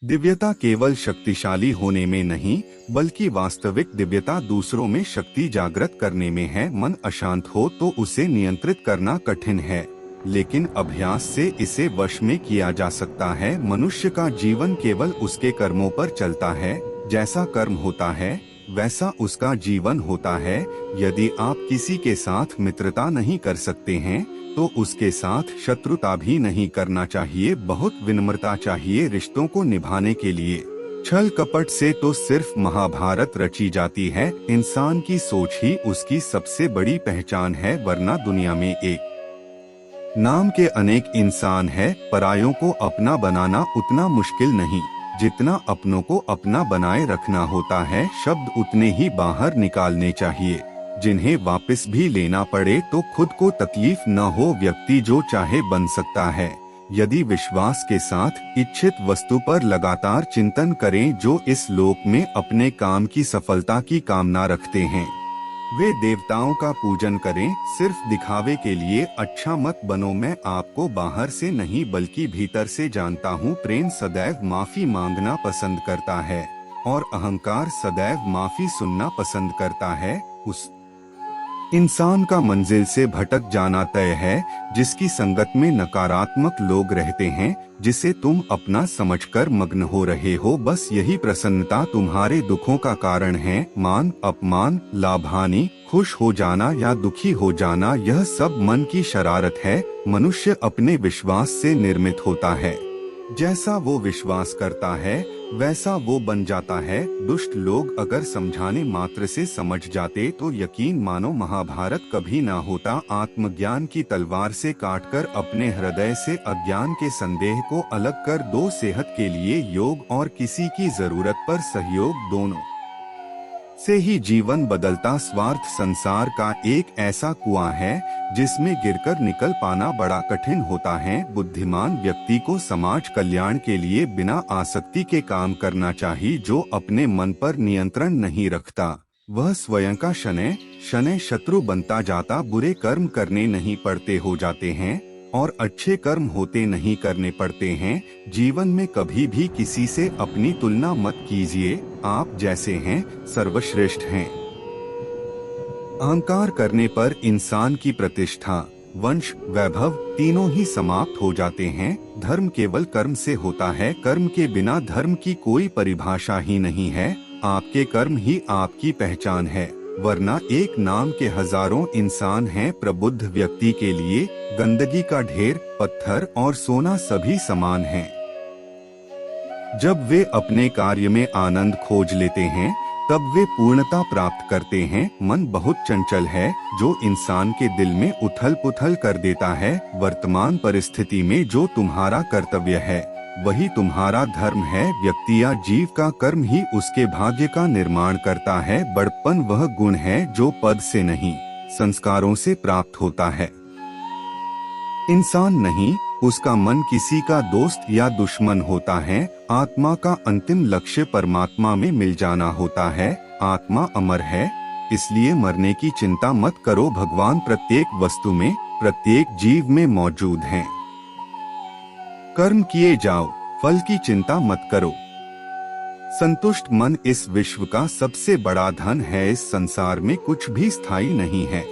दिव्यता केवल शक्तिशाली होने में नहीं, बल्कि वास्तविक दिव्यता दूसरों में शक्ति जागृत करने में है। मन अशांत हो तो उसे नियंत्रित करना कठिन है, लेकिन अभ्यास से इसे वश में किया जा सकता है। मनुष्य का जीवन केवल उसके कर्मों पर चलता है। जैसा कर्म होता है वैसा उसका जीवन होता है। यदि आप किसी के साथ मित्रता नहीं कर सकते हैं तो उसके साथ शत्रुता भी नहीं करना चाहिए। बहुत विनम्रता चाहिए रिश्तों को निभाने के लिए। छल कपट से तो सिर्फ महाभारत रची जाती है। इंसान की सोच ही उसकी सबसे बड़ी पहचान है, वरना दुनिया में एक नाम के अनेक इंसान है। परायों को अपना बनाना उतना मुश्किल नहीं जितना अपनों को अपना बनाए रखना होता है। शब्द उतने ही बाहर निकालने चाहिए जिन्हें वापस भी लेना पड़े तो खुद को तकलीफ न हो। व्यक्ति जो चाहे बन सकता है यदि विश्वास के साथ इच्छित वस्तु पर लगातार चिंतन करें। जो इस लोक में अपने काम की सफलता की कामना रखते हैं वे देवताओं का पूजन करें। सिर्फ दिखावे के लिए अच्छा मत बनो। मैं आपको बाहर से नहीं बल्कि भीतर से जानता हूँ। प्रेम सदैव माफी मांगना पसंद करता है और अहंकार सदैव माफी सुनना पसंद करता है। उस इंसान का मंजिल से भटक जाना तय है जिसकी संगत में नकारात्मक लोग रहते हैं, जिसे तुम अपना समझकर मग्न हो रहे हो। बस यही प्रसन्नता तुम्हारे दुखों का कारण है। मान अपमान, लाभ हानि, खुश हो जाना या दुखी हो जाना, यह सब मन की शरारत है। मनुष्य अपने विश्वास से निर्मित होता है। जैसा वो विश्वास करता है वैसा वो बन जाता है। दुष्ट लोग अगर समझाने मात्र से समझ जाते तो यकीन मानो महाभारत कभी ना होता। आत्मज्ञान की तलवार से काटकर अपने हृदय से अज्ञान के संदेह को अलग कर दो। सेहत के लिए योग और किसी की जरूरत पर सहयोग, दोनों से ही जीवन बदलता। स्वार्थ संसार का एक ऐसा कुआं है जिसमें गिरकर निकल पाना बड़ा कठिन होता है। बुद्धिमान व्यक्ति को समाज कल्याण के लिए बिना आसक्ति के काम करना चाहिए। जो अपने मन पर नियंत्रण नहीं रखता वह स्वयं का शनै शनै शत्रु बनता जाता। बुरे कर्म करने नहीं पड़ते हो जाते हैं और अच्छे कर्म होते नहीं करने पड़ते हैं। जीवन में कभी भी किसी से अपनी तुलना मत कीजिए। आप जैसे हैं सर्वश्रेष्ठ हैं। अहंकार करने पर इंसान की प्रतिष्ठा, वंश, वैभव तीनों ही समाप्त हो जाते हैं। धर्म केवल कर्म से होता है। कर्म के बिना धर्म की कोई परिभाषा ही नहीं है। आपके कर्म ही आपकी पहचान है, वरना एक नाम के हजारों इंसान हैं। प्रबुद्ध व्यक्ति के लिए गंदगी का ढेर, पत्थर और सोना सभी समान हैं। जब वे अपने कार्य में आनंद खोज लेते हैं तब वे पूर्णता प्राप्त करते हैं। मन बहुत चंचल है जो इंसान के दिल में उथल पुथल कर देता है। वर्तमान परिस्थिति में जो तुम्हारा कर्तव्य है वही तुम्हारा धर्म है। व्यक्ति या जीव का कर्म ही उसके भाग्य का निर्माण करता है। बड़प्पन वह गुण है जो पद से नहीं संस्कारों से प्राप्त होता है। इंसान नहीं, उसका मन किसी का दोस्त या दुश्मन होता है। आत्मा का अंतिम लक्ष्य परमात्मा में मिल जाना होता है। आत्मा अमर है, इसलिए मरने की चिंता मत करो। भगवान प्रत्येक वस्तु में, प्रत्येक जीव में मौजूद हैं। कर्म किए जाओ, फल की चिंता मत करो। संतुष्ट मन इस विश्व का सबसे बड़ा धन है। इस संसार में कुछ भी स्थायी नहीं है।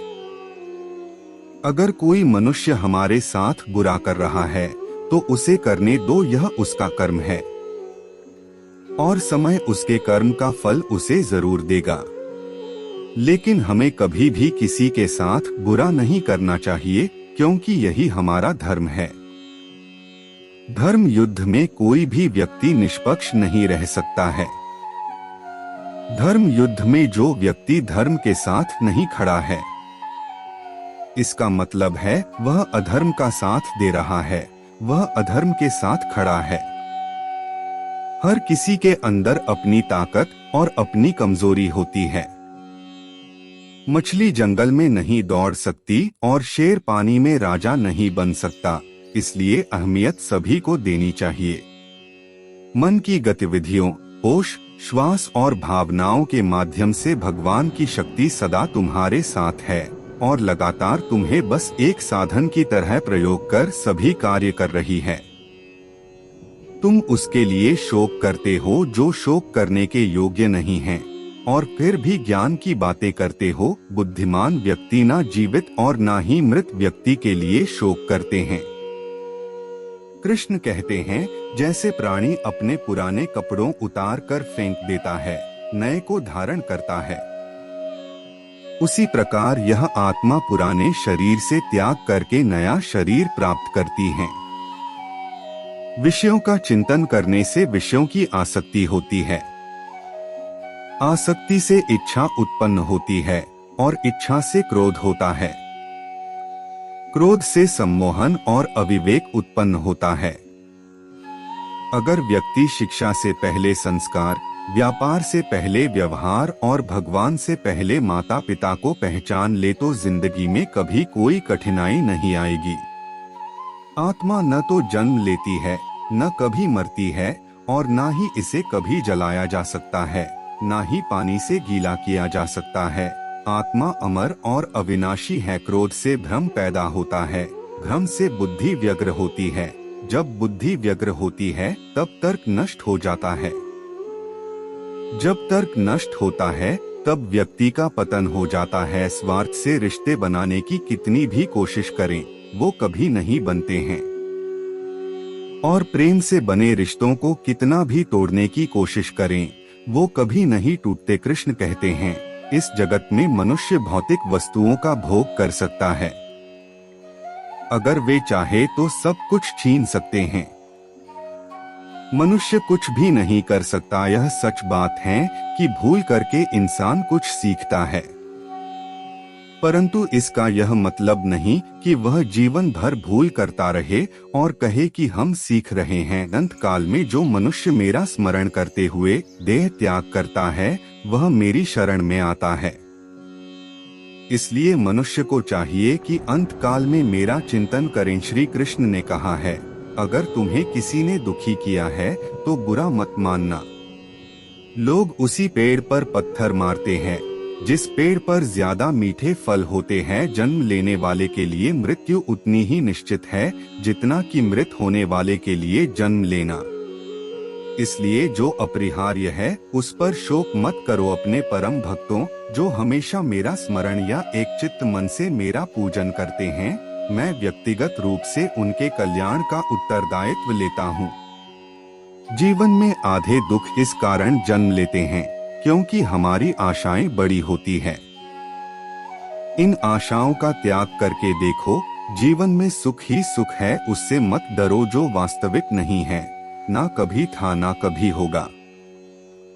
अगर कोई मनुष्य हमारे साथ बुरा कर रहा है तो उसे करने दो, यह उसका कर्म है और समय उसके कर्म का फल उसे जरूर देगा। लेकिन हमें कभी भी किसी के साथ बुरा नहीं करना चाहिए, क्योंकि यही हमारा धर्म है। धर्म युद्ध में कोई भी व्यक्ति निष्पक्ष नहीं रह सकता है। धर्म युद्ध में जो व्यक्ति धर्म के साथ नहीं खड़ा है, इसका मतलब है वह अधर्म का साथ दे रहा है, वह अधर्म के साथ खड़ा है। हर किसी के अंदर अपनी ताकत और अपनी कमजोरी होती है। मछली जंगल में नहीं दौड़ सकती और शेर पानी में राजा नहीं बन सकता, इसलिए अहमियत सभी को देनी चाहिए। मन की गतिविधियों, होश, श्वास और भावनाओं के माध्यम से भगवान की शक्ति सदा तुम्हारे साथ है और लगातार तुम्हें बस एक साधन की तरह प्रयोग कर सभी कार्य कर रही है। तुम उसके लिए शोक करते हो जो शोक करने के योग्य नहीं है, और फिर भी ज्ञान की बातें करते हो। बुद्धिमान व्यक्ति ना जीवित और ना ही मृत व्यक्ति के लिए शोक करते हैं। कृष्ण कहते हैं, जैसे प्राणी अपने पुराने कपड़ों उतार कर फेंक देता है, नए को धारण करता है, उसी प्रकार यह आत्मा पुराने शरीर से त्याग करके नया शरीर प्राप्त करती है। विषयों का चिंतन करने से विषयों की आसक्ति होती है, आसक्ति से इच्छा उत्पन्न होती है, और इच्छा से क्रोध होता है, क्रोध से सम्मोहन और अविवेक उत्पन्न होता है। अगर व्यक्ति शिक्षा से पहले संस्कार, व्यापार से पहले व्यवहार और भगवान से पहले माता पिता को पहचान ले तो जिंदगी में कभी कोई कठिनाई नहीं आएगी। आत्मा न तो जन्म लेती है, न कभी मरती है, और न ही इसे कभी जलाया जा सकता है, न ही पानी से गीला किया जा सकता है। आत्मा अमर और अविनाशी है। क्रोध से भ्रम पैदा होता है, भ्रम से बुद्धि व्यग्र होती है, जब बुद्धि व्यग्र होती है तब तर्क नष्ट हो जाता है, जब तर्क नष्ट होता है तब व्यक्ति का पतन हो जाता है। स्वार्थ से रिश्ते बनाने की कितनी भी कोशिश करें, वो कभी नहीं बनते हैं, और प्रेम से बने रिश्तों को कितना भी तोड़ने की कोशिश करें, वो कभी नहीं टूटते। कृष्ण कहते हैं, इस जगत में मनुष्य भौतिक वस्तुओं का भोग कर सकता है, अगर वे चाहे तो सब कुछ छीन सकते हैं। मनुष्य कुछ भी नहीं कर सकता। यह सच बात है कि भूल करके इंसान कुछ सीखता है, परंतु इसका यह मतलब नहीं कि वह जीवन भर भूल करता रहे और कहे कि हम सीख रहे हैं। अंत काल में जो मनुष्य मेरा स्मरण करते हुए देह त्याग करता है, वह मेरी शरण में आता है। इसलिए मनुष्य को चाहिए कि अंत काल में मेरा चिंतन करें। श्री कृष्ण ने कहा है, अगर तुम्हें किसी ने दुखी किया है तो बुरा मत मानना। लोग उसी पेड़ पर पत्थर मारते हैं जिस पेड़ पर ज्यादा मीठे फल होते हैं। जन्म लेने वाले के लिए मृत्यु उतनी ही निश्चित है जितना कि मृत होने वाले के लिए जन्म लेना। इसलिए जो अपरिहार्य है उस पर शोक मत करो। अपने परम भक्तों, जो हमेशा मेरा स्मरण या एक चित्त मन से मेरा पूजन करते हैं, मैं व्यक्तिगत रूप से उनके कल्याण का उत्तरदायित्व लेता हूँ। जीवन में आधे दुख इस कारण जन्म लेते हैं क्योंकि हमारी आशाएं बड़ी होती है। इन आशाओं का त्याग करके देखो, जीवन में सुख ही सुख है। उससे मत डरो जो वास्तविक नहीं है, ना कभी था ना कभी होगा।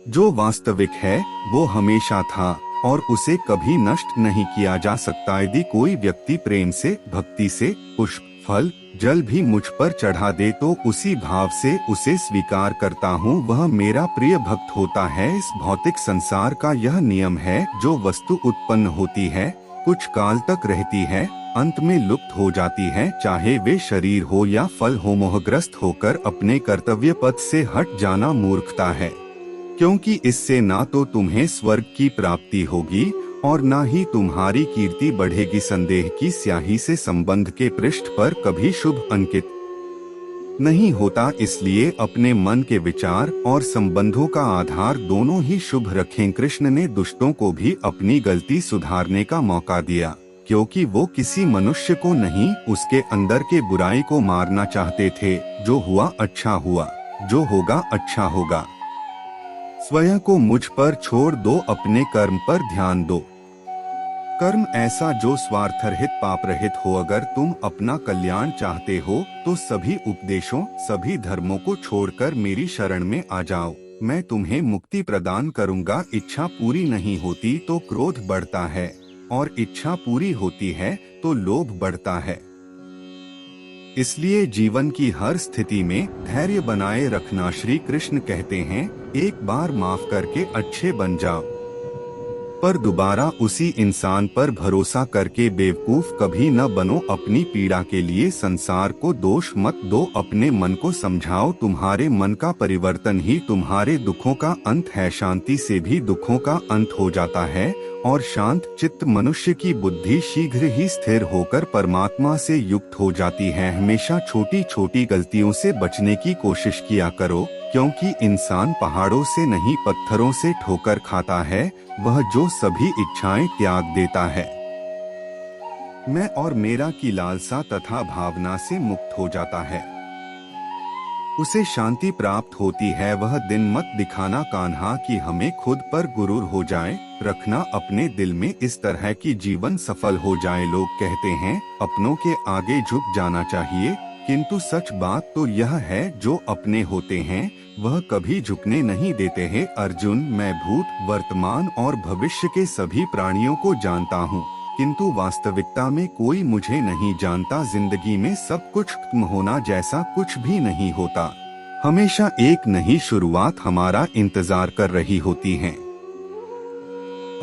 जो वास्तविक है वो हमेशा था और उसे कभी नष्ट नहीं किया जा सकता। यदि कोई व्यक्ति प्रेम से, भक्ति से पुष्प, फल, जल भी मुझ पर चढ़ा दे तो उसी भाव से उसे स्वीकार करता हूँ, वह मेरा प्रिय भक्त होता है। इस भौतिक संसार का यह नियम है, जो वस्तु उत्पन्न होती है कुछ काल तक रहती है, अंत में लुप्त हो जाती है। चाहे वे शरीर हो या फल हो, मोहग्रस्त होकर अपने कर्तव्य पथ से हट जाना मूर्खता है, क्योंकि इससे ना तो तुम्हें स्वर्ग की प्राप्ति होगी और ना ही तुम्हारी कीर्ति बढ़ेगी। संदेह की स्याही से संबंध के पृष्ठ पर कभी शुभ अंकित नहीं होता। इसलिए अपने मन के विचार और संबंधों का आधार दोनों ही शुभ रखें। कृष्ण ने दुष्टों को भी अपनी गलती सुधारने का मौका दिया, क्योंकि वो किसी मनुष्य को नहीं, उसके अंदर के बुराई को मारना चाहते थे। जो हुआ अच्छा हुआ, जो होगा अच्छा होगा। स्वयं को मुझ पर छोड़ दो, अपने कर्म पर ध्यान दो। कर्म ऐसा जो स्वार्थ रहित, पाप रहित हो। अगर तुम अपना कल्याण चाहते हो तो सभी उपदेशों, सभी धर्मों को छोड़कर मेरी शरण में आ जाओ, मैं तुम्हें मुक्ति प्रदान करूंगा। इच्छा पूरी नहीं होती तो क्रोध बढ़ता है, और इच्छा पूरी होती है तो लोभ बढ़ता है। इसलिए जीवन की हर स्थिति में धैर्य बनाए रखना। श्री कृष्ण कहते हैं, एक बार माफ करके अच्छे बन जाओ। पर दोबारा उसी इंसान पर भरोसा करके बेवकूफ कभी न बनो। अपनी पीड़ा के लिए संसार को दोष मत दो, अपने मन को समझाओ। तुम्हारे मन का परिवर्तन ही तुम्हारे दुखों का अंत है। शांति से भी दुखों का अंत हो जाता है और शांत चित्त मनुष्य की बुद्धि शीघ्र ही स्थिर होकर परमात्मा से युक्त हो जाती है। हमेशा छोटी छोटी गलतियों से बचने की कोशिश किया करो, क्योंकि इंसान पहाड़ों से नहीं पत्थरों से ठोकर खाता है, वह जो सभी इच्छाएं त्याग देता है। मैं और मेरा की लालसा तथा भावना से मुक्त हो जाता है, उसे शांति प्राप्त होती है। वह दिन मत दिखाना कान्हा कि हमें खुद पर गुरूर हो जाए, रखना अपने दिल में इस तरह की जीवन सफल हो जाए। लोग कहते हैं अपनों के आगे झुक जाना चाहिए, किंतु सच बात तो यह है जो अपने होते हैं वह कभी झुकने नहीं देते हैं। अर्जुन, मैं भूत, वर्तमान और भविष्य के सभी प्राणियों को जानता हूँ, किंतु वास्तविकता में कोई मुझे नहीं जानता। जिंदगी में सब कुछ खत्म होना जैसा कुछ भी नहीं होता, हमेशा एक नई शुरुआत हमारा इंतजार कर रही होती है।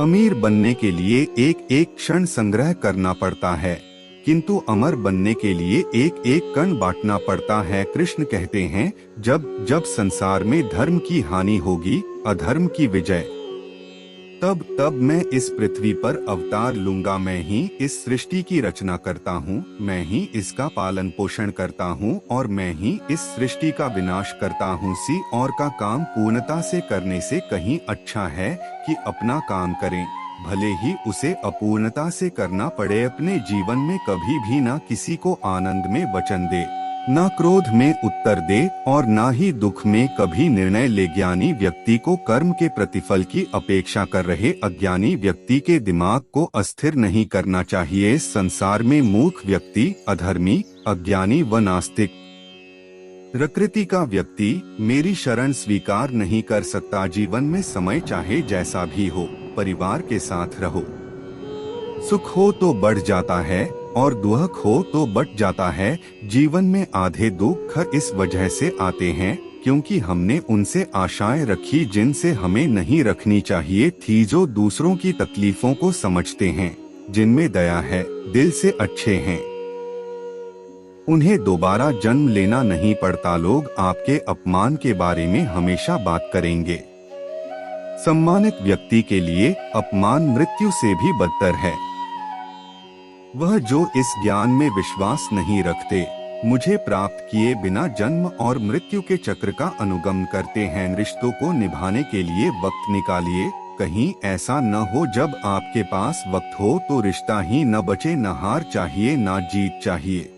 अमीर बनने के लिए एक एक क्षण संग्रह करना पड़ता है, किंतु अमर बनने के लिए एक एक कण बांटना पड़ता है। कृष्ण कहते हैं, जब जब संसार में धर्म की हानि होगी, अधर्म की विजय, तब तब मैं इस पृथ्वी पर अवतार लूंगा। मैं ही इस सृष्टि की रचना करता हूँ, मैं ही इसका पालन पोषण करता हूँ और मैं ही इस सृष्टि का विनाश करता हूँ। किसी और का काम पूर्णता से करने से कहीं अच्छा है कि अपना काम करें, भले ही उसे अपूर्णता से करना पड़े। अपने जीवन में कभी भी ना किसी को आनंद में वचन दे, ना क्रोध में उत्तर दे और ना ही दुख में कभी निर्णय ले। ज्ञानी व्यक्ति को कर्म के प्रतिफल की अपेक्षा कर रहे अज्ञानी व्यक्ति के दिमाग को अस्थिर नहीं करना चाहिए। संसार में मूर्ख व्यक्ति, अधर्मी, अज्ञानी व नास्तिक प्रकृति का व्यक्ति मेरी शरण स्वीकार नहीं कर सकता। जीवन में समय चाहे जैसा भी हो, परिवार के साथ रहो। सुख हो तो बढ़ जाता है और दुख हो तो बट जाता है। जीवन में आधे दुख इस वजह से आते हैं क्योंकि हमने उनसे आशाएं रखी जिनसे हमें नहीं रखनी चाहिए थी। जो दूसरों की तकलीफों को समझते हैं, जिनमें दया है, दिल से अच्छे हैं, उन्हें दोबारा जन्म लेना नहीं पड़ता। लोग आपके अपमान के बारे में हमेशा बात करेंगे। सम्मानित व्यक्ति के लिए अपमान मृत्यु से भी बदतर है। वह जो इस ज्ञान में विश्वास नहीं रखते, मुझे प्राप्त किए बिना जन्म और मृत्यु के चक्र का अनुगमन करते हैं। रिश्तों को निभाने के लिए वक्त निकालिए। कहीं ऐसा न हो जब आपके पास वक्त हो तो रिश्ता ही न बचे। न हार चाहिए न जीत चाहिए।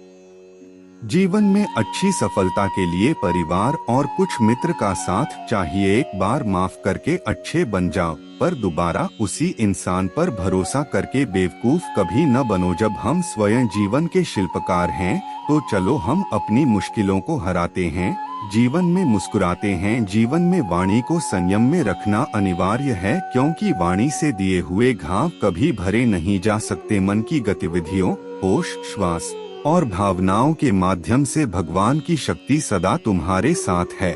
जीवन में अच्छी सफलता के लिए परिवार और कुछ मित्र का साथ चाहिए। एक बार माफ करके अच्छे बन जाओ, पर दोबारा उसी इंसान पर भरोसा करके बेवकूफ कभी न बनो। जब हम स्वयं जीवन के शिल्पकार हैं तो चलो हम अपनी मुश्किलों को हराते हैं, जीवन में मुस्कुराते हैं। जीवन में वाणी को संयम में रखना अनिवार्य है, क्योंकि वाणी से दिए हुए घाव कभी भरे नहीं जा सकते। मन की गतिविधियों, होश, श्वास और भावनाओं के माध्यम से भगवान की शक्ति सदा तुम्हारे साथ है।